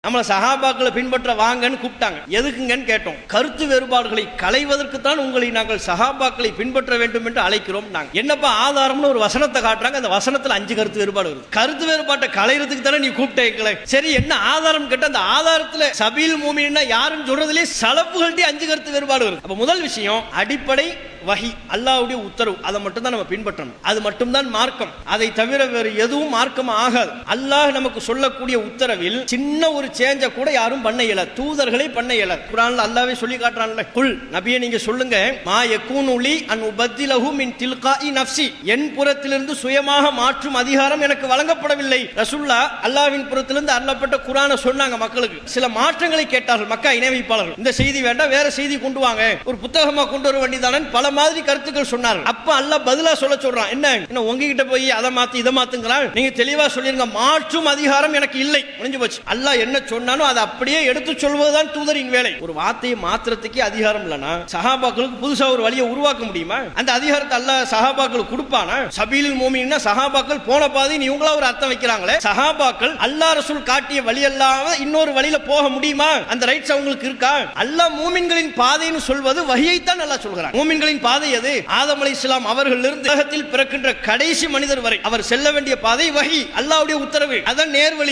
நம்மளை சஹாபாக்களை பின்பற்ற வாங்கன்னு கூப்பிட்டாங்க. எதுக்குங்கன்னு கேட்டோம். கருத்து வேறுபாடுகளை களைவதற்கு தான் உங்களை நாங்கள் சஹாபாக்களை பின்பற்ற வேண்டும் என்று அழைக்கிறோம். நாங்க என்னப்பா ஆதாரம்னு ஒரு வசனத்தை காட்டுறாங்க. அந்த வசனத்துல 5 கருத்து வேறுபாடு வருது. கருத்து வேறுபாட்டை களைறதுக்கு தானே நீ கூப்பிட்டே. சரி, என்ன ஆதாரம் கேட்ட அந்த ஆதாரத்துல சபீல் மூமின்னா யாருன்னு சொல்றதுலேயே சலப்புகள்ட்டே 5 கருத்து வேறுபாடு வருது. அப்ப முதல் விஷயம் அடிப்படை வஹி, அல்லாஹ்வுடைய உத்தரவு, அதை மட்டும் தான் நம்ம பின்பற்றணும். அது மட்டும் தான் மார்க்கம். அதை தவிர வேறு எதுவும் மார்க்கம் ஆகாது. அல்லாஹ் நமக்கு சொல்லக்கூடிய உத்தரவில் சின்ன ஒரு சேஞ்ச கூட யாரும் பண்ண இயல, தூதர்களை பண்ண இயல. குர்ஆன்ல அல்லாஹ்வே சொல்லி காட்டுறான்ல, குல் நபியே நீங்க சொல்லுங்க, மா யகூனு லி அன் உபத்திலஹு மின் தில்காஇ நஃப்ஸி, என் புறத்திலிருந்து சுயமாக மாற்றும் அதிகாரம் எனக்கு வழங்கப்படவில்லை. ரசூலுல்லாஹ் அல்லாஹ்வின் புறத்திலிருந்து அருளப்பட்ட குர்ஆனை சொன்னாங்க மக்களுக்கு. சில மாற்றங்களை கேட்டார்கள் மக்கா இணைவைப்பாளர்கள். இந்த செய்தி வேண்டாம், வேற செய்தி கொண்டு வாங்க, ஒரு புத்தகமா கொண்டு வர வேண்டியதானே பல மாதிரி கருத்துக்கள் சொன்னார்கள். அப்ப அல்லாஹ் பதிலா சொல்ல சொல்றான், என்ன உங்ககிட்ட போய் அதை மாத்தி இதை மாத்துங்கறான், நீங்க தெளிவா சொல்லிருங்க, மாற்றும் அதிகாரம் எனக்கு இல்லை, முடிஞ்சு போச்சு. அல்லாஹ் என்ன சொன்னானோ அதை அப்படியே எடுத்து சொல்வதுதான் தூதரின் வேலை. ஒரு வார்த்தையை மாத்திரத்துக்கு அதிகாரம் இல்லனா சஹாபாக்களுக்கு புதுசா ஒரு வழியை உருவாக்க முடியுமா? அந்த அதிகாரத்தை அல்லாஹ் சஹாபாக்களுக்கு கொடுப்பானா? சபீலுல் மூமின்னா சஹாபாக்கள் போன பாதை இவங்களா ஒரு அர்த்தம் வைக்கிறாங்களே. சஹாபாக்கள் அல்லாஹ் ரசூல் காட்டிய வழி அல்லாம இன்னொரு வழியில போக முடியுமா? அந்த ரைட்ஸ் அவங்களுக்கு இருக்கா? அல்லாஹ் மூமின்களின் பாதைன்னு சொல்வது வஹியை தான் அல்லாஹ் சொல்கிறான். மூமின்களின் பாதை எது? ஆதம் அலைஹிஸ்ஸலாம் அவர்களிலிருந்து உலகத்தில் பிறக்கின்ற கடைசி மனிதர் வரை அவர் செல்ல வேண்டிய பாதை வஹி, அல்லாஹ்வுடைய உத்தரவு, அதான் நேர்வழி.